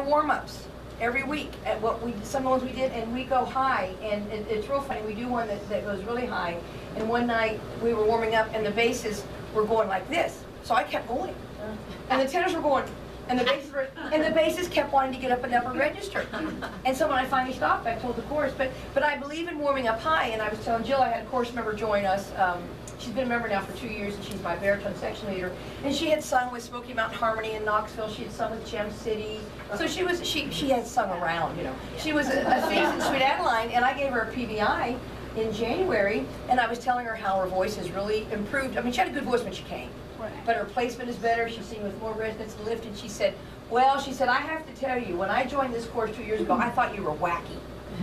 high warm-ups every week at some of the ones we did, and we go high, and it's real funny. We do one that goes really high, and one night we were warming up, and the basses were going like this, so I kept going, and the tenors were going, and the basses kept wanting to get up an upper register, and so when I finally stopped, I told the chorus, but I believe in warming up high, and I was telling Jill, I had a chorus member join us. She's been a member now for 2 years, and she's my baritone section leader. And she had sung with Smoky Mountain Harmony in Knoxville. She had sung with Gem City. So she had sung around, you know. She was a seasoned Sweet Adeline, and I gave her a PBI in January, and I was telling her how her voice has really improved. I mean, she had a good voice when she came, but her placement is better. She's singing with more resonance and lift, and she said, well, she said, I have to tell you, when I joined this course 2 years ago, I thought you were wacky.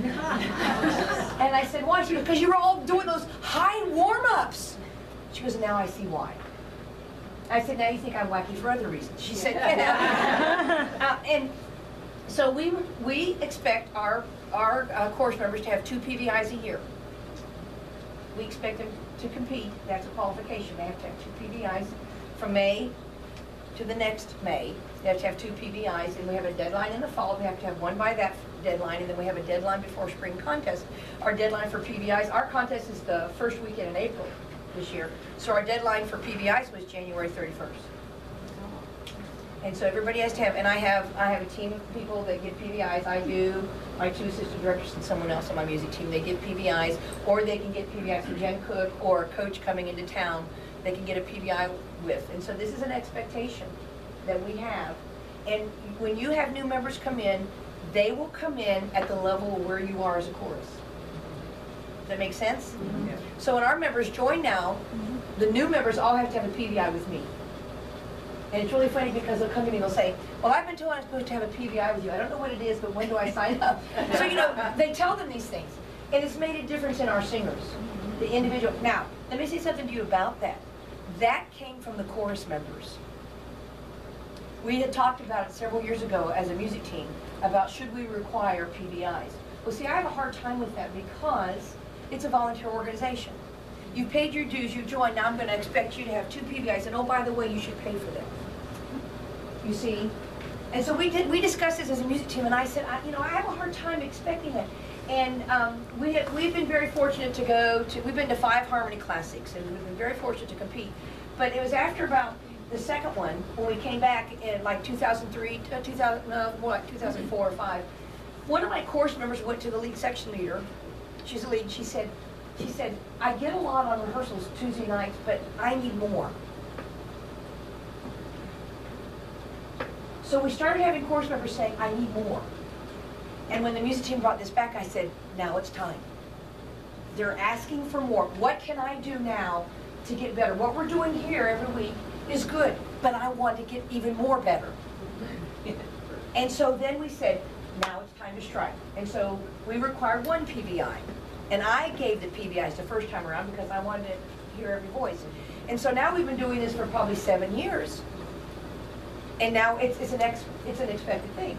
And I said, why? She goes, because you were all doing those high warm-ups. She goes, now I see why. I said, now you think I'm wacky for other reasons. She said, yeah. And so we expect our course members to have 2 PVIs a year. We expect them to compete. That's a qualification. They have to have 2 PVIs from May to the next May. They have to have 2 PVIs, and we have a deadline in the fall. We have to have one by that deadline, and then we have a deadline before spring contest. Our deadline for PVIs, our contest is the first weekend in April this year. So our deadline for PVIs was January 31st. And so everybody has to have, and I have a team of people that get PVIs. I do, my 2 assistant directors and someone else on my music team, they get PVIs, or they can get PVIs from Jen Cook or a coach coming into town they can get a PVI with. And so this is an expectation that we have. And when you have new members come in, they will come in at the level where you are as a chorus. Does that make sense? Mm-hmm. So when our members join now, the new members all have to have a PVI with me. And it's really funny because they'll come to me and they'll say, well, I've been told I'm supposed to have a PVI with you. I don't know what it is, but when do I sign up? So, you know, they tell them these things. And it's made a difference in our singers, the individual. Now, let me say something to you about that. That came from the chorus members. We had talked about it several years ago as a music team about should we require PVIs. Well, see, I have a hard time with that because it's a volunteer organization. You've paid your dues, you've joined, now I'm going to expect you to have 2 PVIs, and oh, by the way, you should pay for them. You see? And so we discussed this as a music team, and I said, I have a hard time expecting that. And we've been very fortunate to go to, we've been to 5 Harmony Classics, and we've been very fortunate to compete. But it was after about the second one, when we came back in like 2003, 2004 or 5, one of my course members went to the lead section leader. She's a lead. She said, I get a lot on rehearsals Tuesday nights, but I need more. So we started having course members saying, I need more. And when the music team brought this back, I said, now it's time. They're asking for more. What can I do now to get better? What we're doing here every week is good, but I want to get even more better. And so then we said, now it's time to strike. And so we required 1 PVI. And I gave the PVIs the first time around because I wanted to hear every voice. And so now we've been doing this for probably 7 years. And now it's an expected thing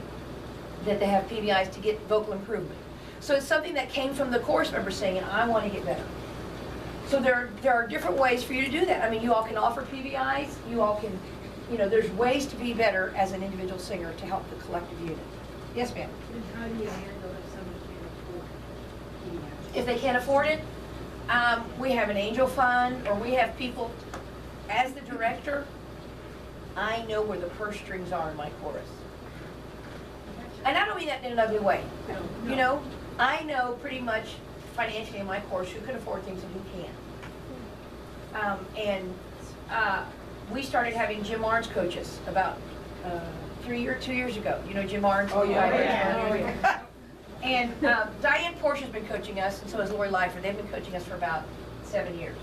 that they have PVIs to get vocal improvement. So it's something that came from the chorus members saying, I want to get better. So there are different ways for you to do that. I mean, you all can offer PVIs. You all can, there's ways to be better as an individual singer to help the collective unit. Yes, ma'am? And how do you handle if somebody can't afford PVIs? If they can't afford it, we have an angel fund, or we have people, as the director, I know where the purse strings are in my chorus. And I don't mean that in an ugly way. No. I know pretty much financially in my chorus who can afford things and who can't. We started having Jim Arns coach us about 2 years ago. You know Jim Arns? Oh, yeah. And Diane Portia's been coaching us, and so has Lori Leifer. They've been coaching us for about 7 years.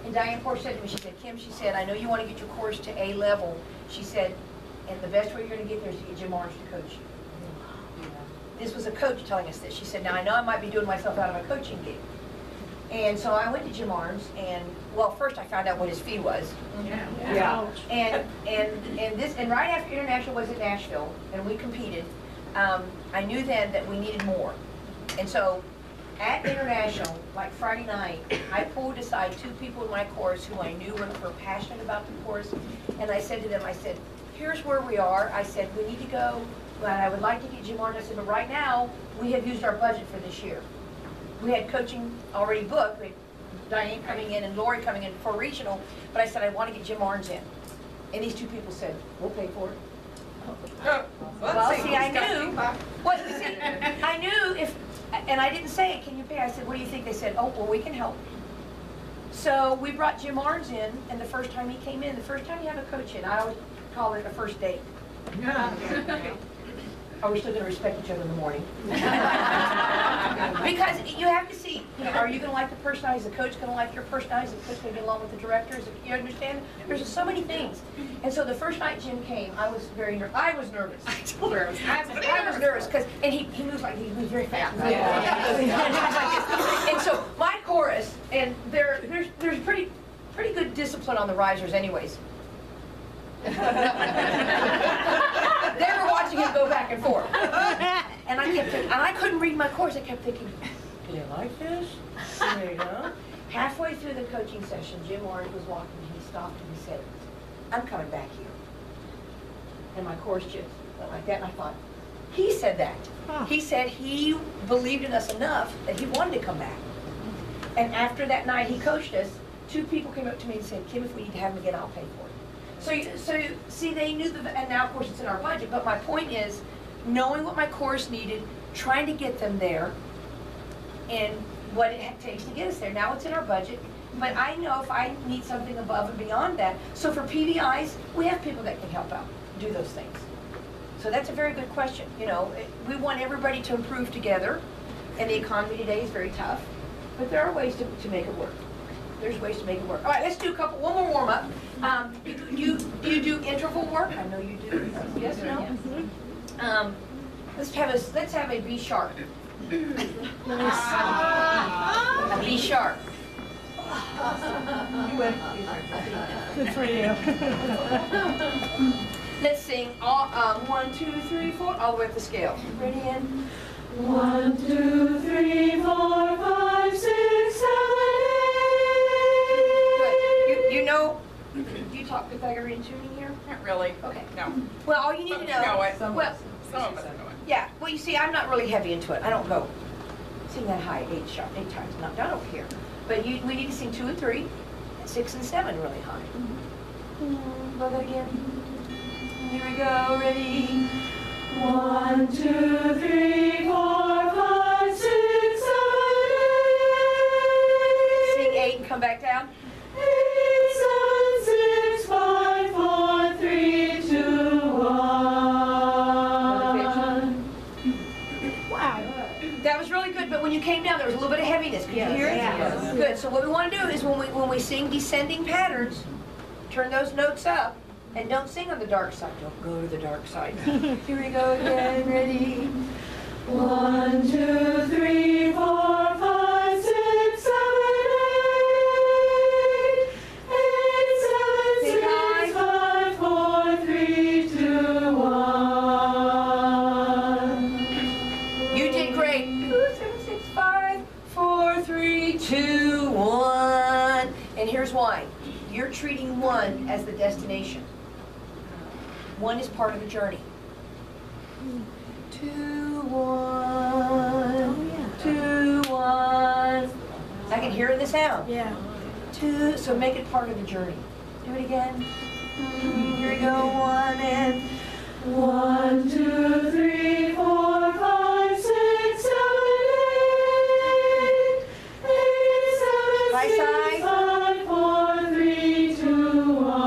And Diane Portia said to me, she said, Kim, she said, I know you want to get your course to A level. She said, and the best way you're going to get there is to get Jim Arns to coach you. This was a coach telling us this. She said, now I know I might be doing myself out of a coaching gig. And so I went to Jim Arns, and well, first I found out what his fee was. Yeah. And right after International was in Nashville, and we competed, I knew then that we needed more. And so at International, like Friday night, I pulled aside 2 people in my chorus who I knew were passionate about the chorus, and I said to them, I said, here's where we are. I said, we need to go But I would like to get Jim Martin. I said, but right now, we have used our budget for this year. We had coaching already booked. We had Diane coming in and Lori coming in for regional. But I said, I want to get Jim Martin in. And these two people said, we'll pay for it. Well, see, I knew. Well, see, I knew if, and I didn't say, can you pay? I said, what do you think? They said, oh, well, we can help. So we brought Jim Arns in, and the first time he came in, the first time you have a coach in, I always call it a first date. Are we still going to respect each other in the morning? Because you have to see, you know, are you going to like the personality? Is the coach going to like your personality? Is the coach going to get along with the directors? You understand? There's just so many things. And so the first night Jim came, I was very nervous. I was nervous. I told her I was nervous because, and he moves like, he moves very fast. And so my chorus, and there's pretty good discipline on the risers anyways. They were watching him go back and forth. And I kept thinking, and I couldn't read my course. I kept thinking, do they like this? There you go. Halfway through the coaching session, Jim Orange was walking, and he stopped and he said, I'm coming back here. And my course just went like that, and I thought, he said that. He said he believed in us enough that he wanted to come back. And after that night he coached us, two people came up to me and said, Kim, if we need to have him again, I'll pay for it. So see, they knew and now of course it's in our budget, but my point is, knowing what my course needed, trying to get them there, and what it takes to get us there. Now it's in our budget, but I know if I need something above and beyond that. So for PVIs, we have people that can help out, do those things. So that's a very good question. You know, we want everybody to improve together, and the economy today is very tough, but there are ways to make it work. There's ways to make it work. All right, let's do one more warm up. Do you do interval work? I know you do. Yes, no? Let's have a B sharp. A B sharp. Good for you. Let's sing all 1, 2, 3, 4, all the way up the scale. Ready in? 1, 2, 3, 4, 5, 6, 7, 8. You know, do you talk Pythagorean tuning here? Not really. Okay. No. Well, all you need to know. Know it. Well, Some of us know it. yeah. Well, you see, I'm not really heavy into it. I don't go sing that high 8 times. Not done over here. But we need to sing 2 and 3, and 6 and 7 really high. Go that again. Here we go. Ready? 1, 2, 3, 4, 5, 6, 7, 8. Sing 8 and come back down. 8, 7, 6, 5, 4, 3, 2, 1. Wow. That was really good, but when you came down, there was a little bit of heaviness. Could you hear it? Yes. Good. So what we want to do is when we sing descending patterns, turn those notes up, and don't sing on the dark side. Don't go to the dark side. Here we go again. Ready? 1, 2, 3, 4, 5, 6, 7, 8. 8, 7, 6, 5, 4, 3, 2, 1. You did great. 2, 7, 6, 5, 4, 3, 2, 1. And here's why. You're treating 1 as the destination. 1 is part of the journey. 2, 1. 2, 1. I can hear the sound. Yeah. 2. So make it part of the journey. Do it again. Here we go. 1 and 1, 2, 3, 4, 5, 6, 7, 8. 8, 7, Right 6, side. 5, 4, 3, 2, 1.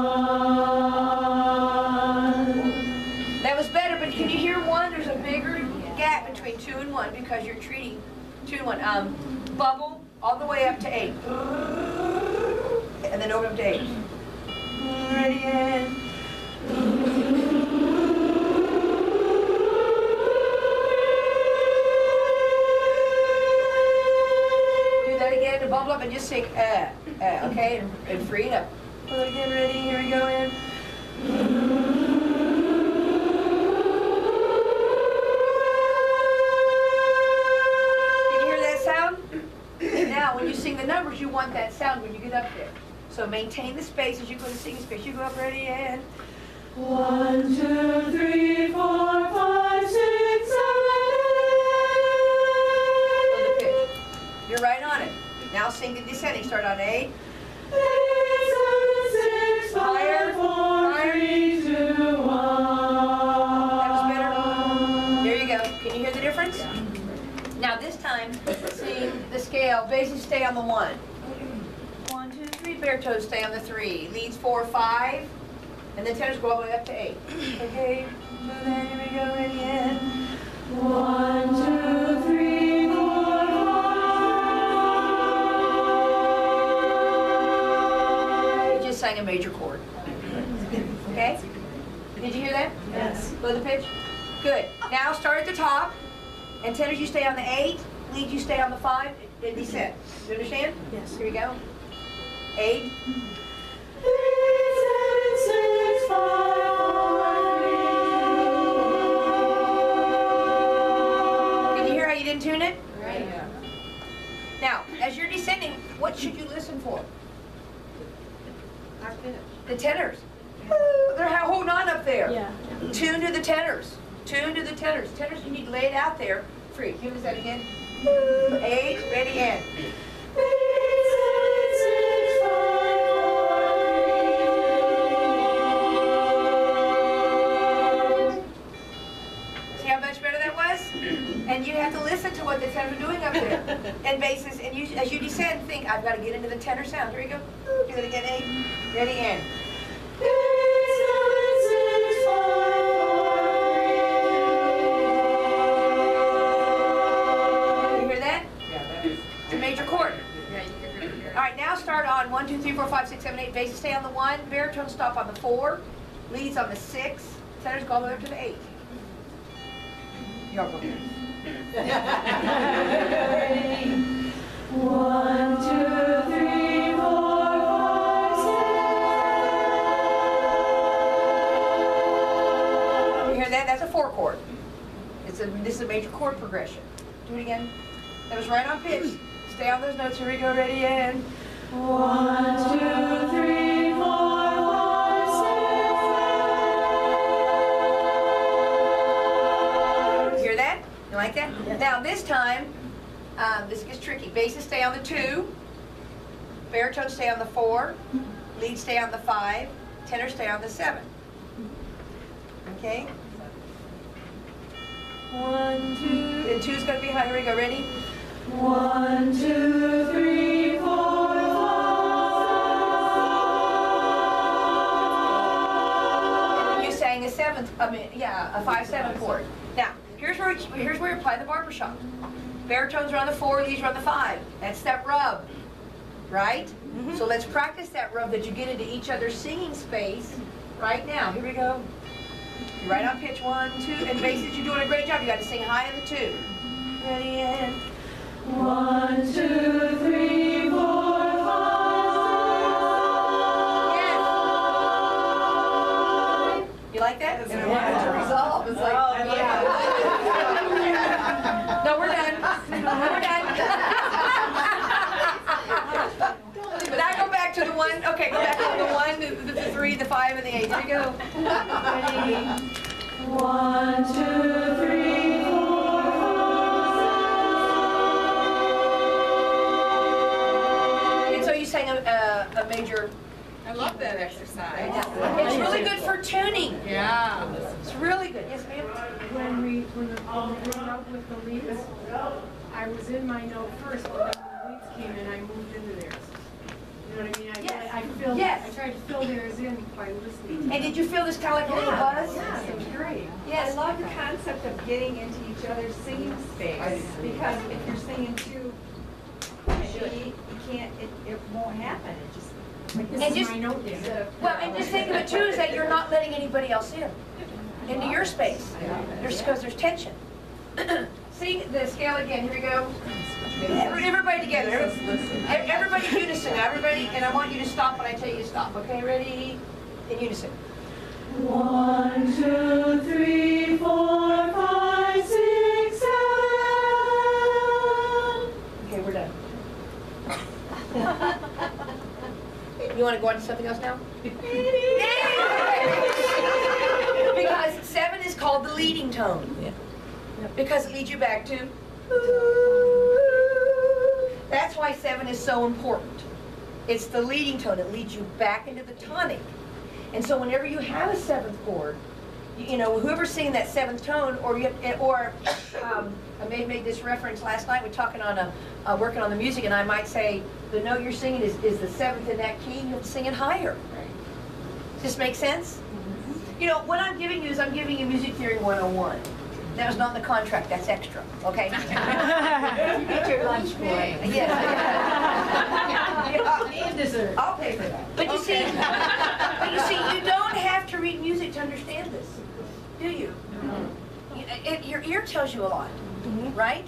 that was better, but can you hear 1? There's a bigger gap between 2 and 1 because you're treating 2 and 1. Bubble all the way up to 8. And then over up to 8. Ready and do that again to bubble up and just sing okay, and free it up. Do that again, ready, here we go in. Now, when you sing the numbers, you want that sound when you get up there. So maintain the space as you go to sing space. You go up ready and 1, 2, 3, 4, 5, 6, sing the descending. Start on A. 8, 7, 6, 5, 4, 3, 2, 1. That was better. There you go. Can you hear the difference? Now this time, sing the scale. Basses stay on the 1. 1, 2, 3. Baritones stay on the 3. Leads 4, 5. And then tenors go all the way up to 8. Okay. So then here we go. Ready and 1, 2, 3, 4, 5. you just sang a major chord. Okay? Did you hear that? Yes. Blow the pitch? Good. Now start at the top. And tenors, you stay on the 8. Leads, you stay on the 5. It descends. You understand? Yes. Here we go. 8. 8, 7, 6, 5, 4, 3, 2, 1. Can you hear how you didn't tune it? Right. Now, as you're descending, what should you listen for? I finished. The tenors. They're holding on up there. Yeah. Tune to the tenors. Tune to the tenors. Tenors, you need to lay it out there free. Give us that again. 8, ready, and. 8, 7, 6, 5, 4, 3, 2, 1. See how much better that was? And you have to listen to what the tenors are doing up there. And basses, and you, as you descend, think, I've got to get into the tenor sound. Here we go. Do that again. 8, ready, and. 8, 7, 6, 5, 4, 3, 2, 1. You hear that? Yeah, that is. It's a major chord. Yeah, you can really hear it. All right, now start on 1, 2, 3, 4, 5, 6, 7, 8. Basses stay on the 1. Baritones stop on the 4. Leads on the 6. Tenors go all the way up to the 8. You're welcome. 1, 2, 3, 4, 5, 6. You hear that? That's a 4 chord. This is a major chord progression. Do it again. That was right on pitch. Stay on those notes. Here we go. Ready, and. 1, 2, 3, 4, 5, 6. Hear that? You like that? Now this time, this gets tricky. Basses stay on the 2. Baritones stay on the 4. Leads stay on the 5. Tenors stay on the 7. Okay? 1, 2, and 2's going to be high. Here we go. Ready? 1, 2, 3, 4, 5. You sang a 7th, a 5/7 chord. Now, here's where you apply the barbershop. Baritones are on the 4, leads are on the 5. That's that rub, right? So let's practice that rub that you get into each other's singing space right now. Here we go. You're right on pitch. 1, 2, and basses, you're doing a great job. You got to sing high in the 2. Ready, and. 1, 2, 3, 4, 5. Yes. You like that? It's to resolve. It's like, No, we're done. We're done. Now go back to the 1. Okay, go back to the 1, the 3, the 5, and the 8. Here we go. Ready? 1, 2, 3, 4, 5. And so you sang a major. I love that exercise. It's really good for tuning. Yeah. It's really good. Yes, ma'am. When we went out with the leads, I was in my note first, but then when the leads came in, I moved into theirs. You know what I mean? Yes. I filled, Yes. I tried to fill theirs in by listening. And did you feel this kind of like a little buzz? Yeah, it was great. Yes. I love the concept of getting into each other's singing space, because if you're singing too pushy, you can't, it won't happen, it just. Like And this is just- my note there. Well, and just think of it too, is that you're not letting anybody else into your space. Because there's tension. Sing the scale again. Here we go. Everybody together. Everybody in unison. Everybody, and I want you to stop when I tell you to stop. Okay, ready? In unison. 1, 2, 3, 4, 5, 6, 7. Okay, we're done. You want to go on to something else now? Because 7 is called the leading tone. Because it leads you back to. That's why 7 is so important. It's the leading tone. It leads you back into the tonic. And so whenever you have a 7th chord, you know, whoever's singing that 7th tone, I may have made this reference last night. We're talking on working on the music, and I might say the note you're singing is the 7th in that key. You have to sing it higher. Does this make sense? You know, what I'm giving you is I'm giving you music theory 101. That was not in the contract. That's extra. Okay. You get your lunch for it. Yes. And dessert. I'll pay for that. But you see, you don't have to read music to understand this, do you? Your ear tells you a lot, right?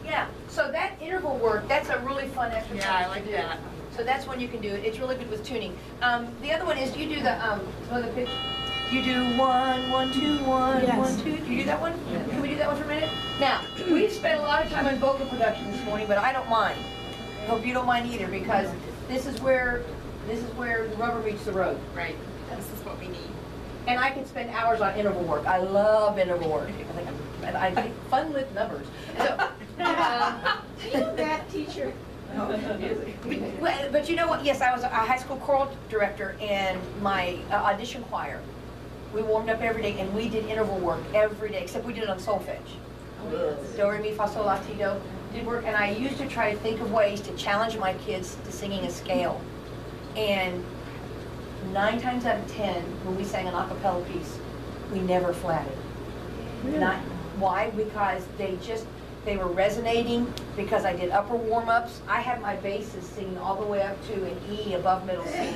Yeah. So that interval work, that's a really fun exercise. Yeah, I like that. So that's one you can do. It's really good with tuning. The other one is you do the pitch. You do 1, 1, 2, 1, 1, 2. Do you do that one? Yeah. Can we do that one for a minute? Now, we've spent a lot of time on vocal production this morning, but I don't mind. I hope you don't mind either, because this is where the rubber meets the road. Right. This is what we need. And I could spend hours on interval work. I love interval work. I think fun with numbers. So, Are you a math teacher? but you know what? Yes, I was a high school choral director, and my audition choir. We warmed up every day, and we did interval work every day, except we did it on solfege. Do, re, mi, fa, sol, la, ti, do. Did work, and I used to try to think of ways to challenge my kids to singing a scale. And 9 times out of 10, when we sang an a cappella piece, we never flatted. Not why? Because they were resonating. Because I did upper warm-ups. I had my basses singing all the way up to an E above middle C,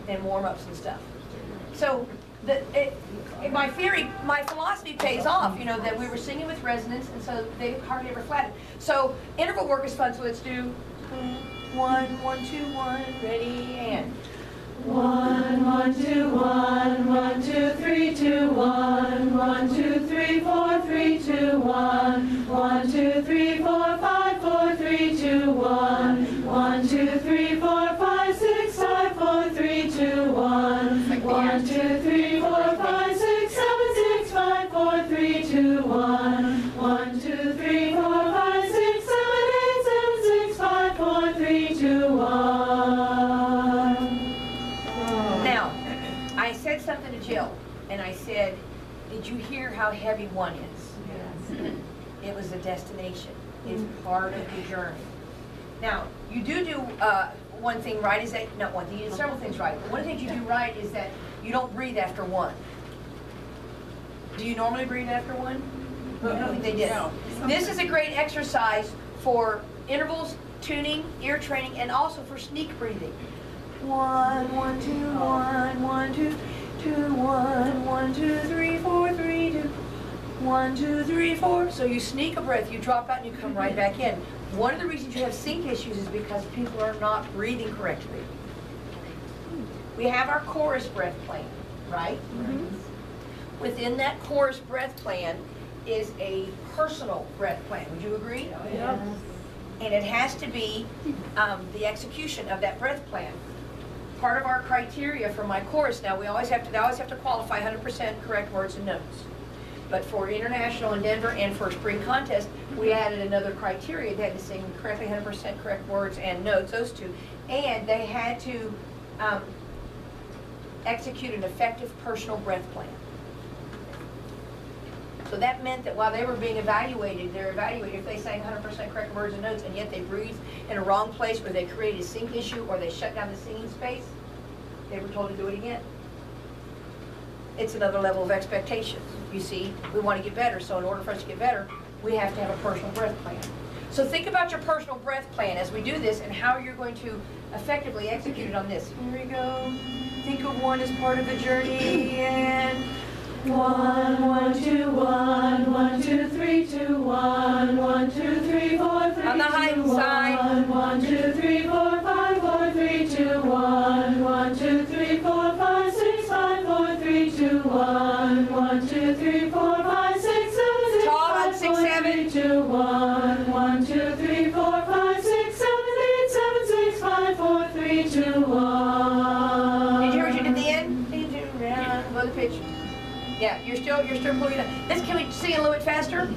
and warm-ups and stuff. So my philosophy pays off. You know, that we were singing with resonance, and so they hardly ever flatted. So interval work is fun. So let's do 1, 1, 2, 1, ready, and 1, 1, 2, 1, 1, 2, 3, 2, 1, 1, 2, 3, 4, 3, 2, 1, 1, 2, 3, 4, 5, 4, 3, 2, 1, 1, 2, 3, 4, 5, 6, 5, 4, 3, 2, 1, 1, 2, 3, 4, 5, 6, 7, 6, 5, 4, 3, 2, 1, 1, 2, 3, 4, 5, 6, 7, 8, 7, 6, 5, 4, 3, 2, 1. I said something to Jill, and I said, did you hear how heavy 1 is? Yes. It was a destination. It's part of the journey. Now, you do one thing right, is that, not one thing, you do several things right, but one of the things you do right is that you don't breathe after 1. Do you normally breathe after 1? I don't think they did. No. This is a great exercise for intervals, tuning, ear training, and also for sneak breathing. 1, 1, 2, 1, 1, 2, 2, 1, 1, 2, 3, 4, 3, 2, 1, 2, 3, 4. So you sneak a breath, you drop out, and you come right back in. One of the reasons you have sync issues is because people are not breathing correctly. We have our chorus breath plan, right? Within that chorus breath plan is a personal breath plan. Would you agree? Yep. And it has to be the execution of that breath plan. Part of our criteria for my chorus now, they always have to qualify 100% correct words and notes. But for international in Denver and for spring contest, we added another criteria. They had to sing correctly 100% correct words and notes, those two. And they had to execute an effective personal breath plan. So that meant that while they were being evaluated, they're evaluated if they sang 100% correct words and notes, and yet they breathed in a wrong place, or they created a sync issue, or they shut down the singing space, they were told to do it again. It's another level of expectations. You see, we want to get better, so in order for us to get better, we have to have a personal breath plan. So think about your personal breath plan as we do this, and how you're going to effectively execute it on this. Here we go. Think of 1 as part of the journey, and 1, 1, 2, 1, 1, 2, 3, 2, 1, 1, 2, 3, 4, 3, on the high 2, side. 1, 2, 3, 4, 5, 4, 3, 2, 1, 1, 2, 3, 4, 5, 6, 5, 4, 3, 2, 1, 1, 2, 3, 4, 5, 6, 7, 6, Tall on 5, 6, 4, 7. 3, 2, 1, 1, 2, 3, 4, 5, 6, 7, 8, 7, 6, 5, 4, 3, 2, 1. Did you hear what you did at the end? Above the pitch. Yeah, you're still pulling it up. Can we sing it a little bit faster?